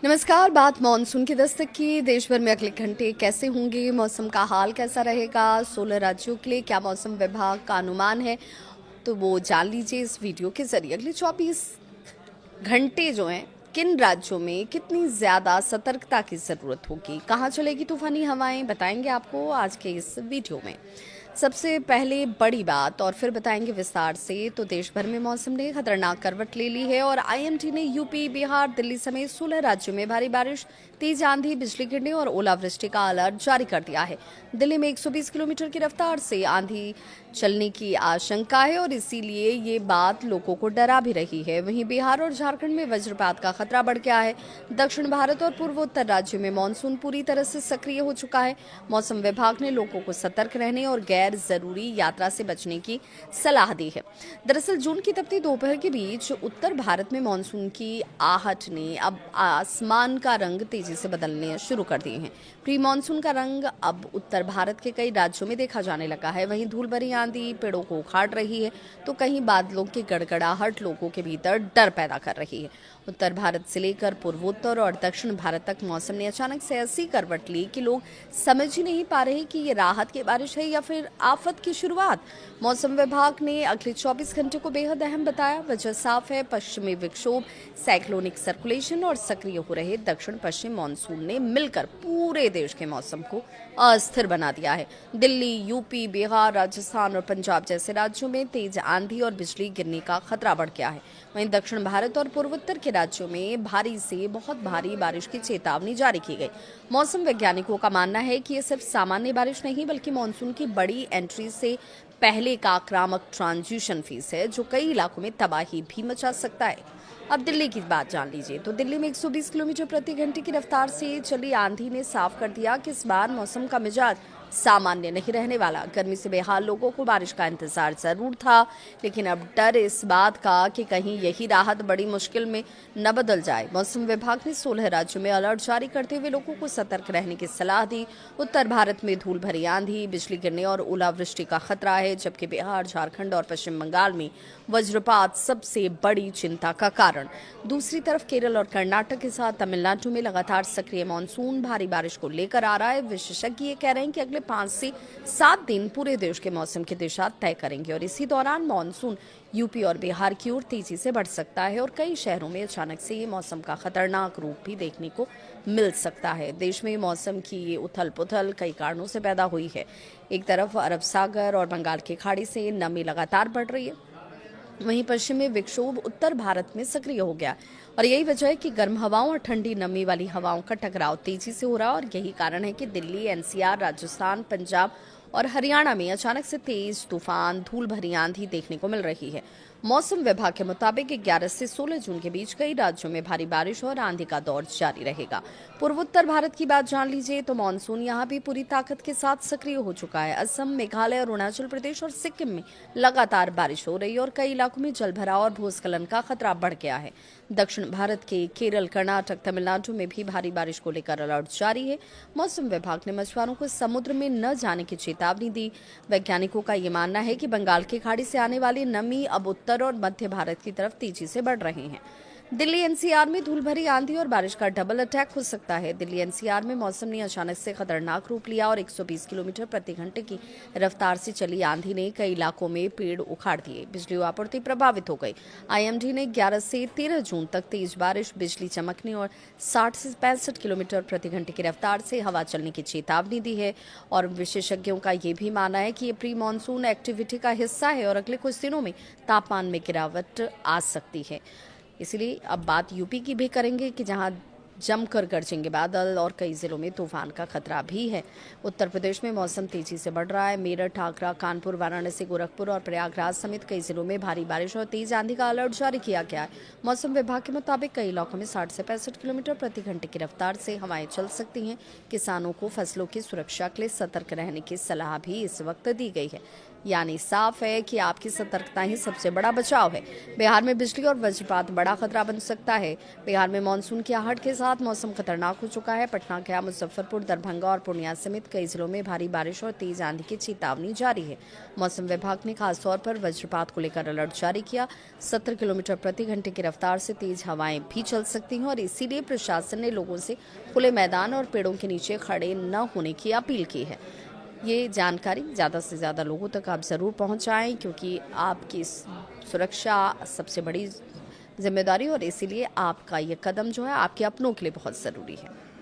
नमस्कार। बात मानसून की दस्तक की। देश भर में अगले घंटे कैसे होंगे, मौसम का हाल कैसा रहेगा, 16 राज्यों के लिए क्या मौसम विभाग का अनुमान है, तो वो जान लीजिए इस वीडियो के जरिए। अगले 24 घंटे जो हैं, किन राज्यों में कितनी ज़्यादा सतर्कता की ज़रूरत होगी, कहाँ चलेगी तूफानी हवाएं, बताएंगे आपको आज के इस वीडियो में। सबसे पहले बड़ी बात और फिर बताएंगे विस्तार से। तो देश भर में मौसम ने खतरनाक करवट ले ली है और आईएमडी ने यूपी, बिहार, दिल्ली समेत 16 राज्यों में भारी बारिश, तेज आंधी, बिजली गिरने और ओलावृष्टि का अलर्ट जारी कर दिया है। दिल्ली में 120 किलोमीटर की रफ्तार से आंधी चलने की आशंका है और इसीलिए ये बात लोगों को डरा भी रही है। वहीं बिहार और झारखंड में वज्रपात का खतरा बढ़ गया है। दक्षिण भारत और पूर्वोत्तर राज्यों में मानसून पूरी तरह से सक्रिय हो चुका है। मौसम विभाग ने लोगों को सतर्क रहने और गैर जरूरी यात्रा से बचने की सलाह दी है। दरअसल जून की तपती दोपहर के बीच उत्तर भारत में मानसून की आहट ने अब आसमान का रंग तेजी से बदलने शुरू कर दिए हैं। प्री मानसून का रंग अब उत्तर भारत के कई राज्यों में देखा जाने लगा है। वहीं धूल भरी आंधी पेड़ों को उखाड़ रही है तो कहीं बादलों की गड़गड़ाहट लोगों के भीतर डर पैदा कर रही है। उत्तर भारत से लेकर पूर्वोत्तर और दक्षिण भारत तक मौसम ने अचानक से ऐसी करवट ली कि लोग समझ ही नहीं पा रहे कि ये राहत की बारिश है या फिर आफत की शुरुआत। मौसम विभाग ने अगले 24 घंटे को बेहद अहम बताया। वजह साफ है, पश्चिमी विक्षोभ, साइक्लोनिक सर्कुलेशन और सक्रिय हो रहे दक्षिण पश्चिम मानसून ने मिलकर पूरे देश के मौसम को अस्थिर बना दिया है। दिल्ली, यूपी, बिहार, राजस्थान और पंजाब जैसे राज्यों में तेज आंधी और बिजली गिरने का खतरा बढ़ गया है। वहीं दक्षिण भारत और पूर्वोत्तर के राज्यों में भारी से बहुत भारी बारिश की चेतावनी जारी की गई। मौसम वैज्ञानिकों का मानना है कि ये सिर्फ सामान्य बारिश नहीं बल्कि मानसून की बड़ी एंट्री से पहले का आक्रामक ट्रांजिशन फेज है जो कई इलाकों में तबाही भी मचा सकता है। अब दिल्ली की बात जान लीजिए। तो दिल्ली में 120 किलोमीटर प्रति घंटे की रफ्तार से चली आंधी ने साफ कर दिया कि इस बार मौसम का मिजाज सामान्य नहीं रहने वाला। गर्मी से बेहाल लोगों को बारिश का इंतजार जरूर था, लेकिन अब डर इस बात का कि कहीं यही राहत बड़ी मुश्किल में न बदल जाए। मौसम विभाग ने 16 राज्यों में अलर्ट जारी करते हुए लोगों को सतर्क रहने की सलाह दी। उत्तर भारत में धूल भरी आंधी, बिजली गिरने और ओलावृष्टि का खतरा है, जबकि बिहार, झारखंड और पश्चिम बंगाल में वज्रपात सबसे बड़ी चिंता का कारण। दूसरी तरफ केरल और कर्नाटक के साथ तमिलनाडु में लगातार सक्रिय मानसून भारी बारिश को लेकर आ रहा है। विशेषज्ञ ये कह रहे हैं कि अगले 5 से 7 दिन पूरे देश के मौसम की दिशा तय करेंगे और इसी दौरान मानसून यूपी और बिहार की ओर तेजी से बढ़ सकता है और कई शहरों में अचानक से ये मौसम का खतरनाक रूप भी देखने को मिल सकता है। देश में मौसम की ये उथल पुथल कई कारणों से पैदा हुई है। एक तरफ अरब सागर और बंगाल की खाड़ी से नमी लगातार बढ़ रही है, वहीं पश्चिमी विक्षोभ उत्तर भारत में सक्रिय हो गया और यही वजह है कि गर्म हवाओं और ठंडी नमी वाली हवाओं का टकराव तेजी से हो रहा है और यही कारण है कि दिल्ली, एनसीआर, राजस्थान, पंजाब और हरियाणा में अचानक से तेज तूफान, धूल भरी आंधी देखने को मिल रही है। मौसम विभाग के मुताबिक 11 से 16 जून के बीच कई राज्यों में भारी बारिश और आंधी का दौर जारी रहेगा। पूर्वोत्तर भारत की बात जान लीजिए। तो मानसून यहाँ भी पूरी ताकत के साथ सक्रिय हो चुका है। असम, मेघालय, अरुणाचल प्रदेश और सिक्किम में लगातार बारिश हो रही है और कई इलाकों में जलभराव और भूस्खलन का खतरा बढ़ गया है। दक्षिण भारत के केरल, कर्नाटक, तमिलनाडु में भी भारी बारिश को लेकर अलर्ट जारी है। मौसम विभाग ने मछुआरों को समुद्र में न जाने की चेतावनी दी। वैज्ञानिकों का ये मानना है कि बंगाल की खाड़ी से आने वाली नमी अब उत्तर और मध्य भारत की तरफ तेजी से बढ़ रहे हैं। दिल्ली एनसीआर में धूल भरी आंधी और बारिश का डबल अटैक हो सकता है। दिल्ली एनसीआर में मौसम ने अचानक से खतरनाक रूप लिया और 120 किलोमीटर प्रति घंटे की रफ्तार से चली आंधी ने कई इलाकों में पेड़ उखाड़ दिए, बिजली आपूर्ति प्रभावित हो गई। आईएमडी ने 11 से 13 जून तक तेज बारिश, बिजली चमकने और 60 से 65 किलोमीटर प्रति घंटे की रफ्तार से हवा चलने की चेतावनी दी है और विशेषज्ञों का ये भी मानना है कि ये प्री मानसून एक्टिविटी का हिस्सा है और अगले कुछ दिनों में तापमान में गिरावट आ सकती है। इसलिए अब बात यूपी की भी करेंगे कि जहां जमकर गरजेंगे बादल और कई जिलों में तूफान का खतरा भी है। उत्तर प्रदेश में मौसम तेजी से बढ़ रहा है। मेरठ, आगरा, कानपुर, वाराणसी, गोरखपुर और प्रयागराज समेत कई जिलों में भारी बारिश और तेज आंधी का अलर्ट जारी किया गया है। मौसम विभाग के मुताबिक कई इलाकों में 60 से 65 किलोमीटर प्रति घंटे की रफ्तार से हवाएं चल सकती हैं। किसानों को फसलों की सुरक्षा के लिए सतर्क रहने की सलाह भी इस वक्त दी गई है। यानी साफ है कि आपकी सतर्कता ही सबसे बड़ा बचाव है। बिहार में बिजली और वज्रपात बड़ा खतरा बन सकता है। बिहार में मानसून की आहट के साथ मौसम खतरनाक हो चुका है। पटना, गया, मुजफ्फरपुर, दरभंगा और पूर्णिया समेत कई जिलों में भारी बारिश और तेज आंधी की चेतावनी जारी है। मौसम विभाग ने खासतौर पर वज्रपात को लेकर अलर्ट जारी किया। 70 किलोमीटर प्रति घंटे की रफ्तार से तेज हवाएं भी चल सकती हैं और इसीलिए प्रशासन ने लोगों से खुले मैदान और पेड़ों के नीचे खड़े न होने की अपील की है। ये जानकारी ज़्यादा से ज़्यादा लोगों तक आप ज़रूर पहुंचाएं, क्योंकि आपकी सुरक्षा सबसे बड़ी जिम्मेदारी और इसीलिए आपका ये कदम जो है आपके अपनों के लिए बहुत ज़रूरी है।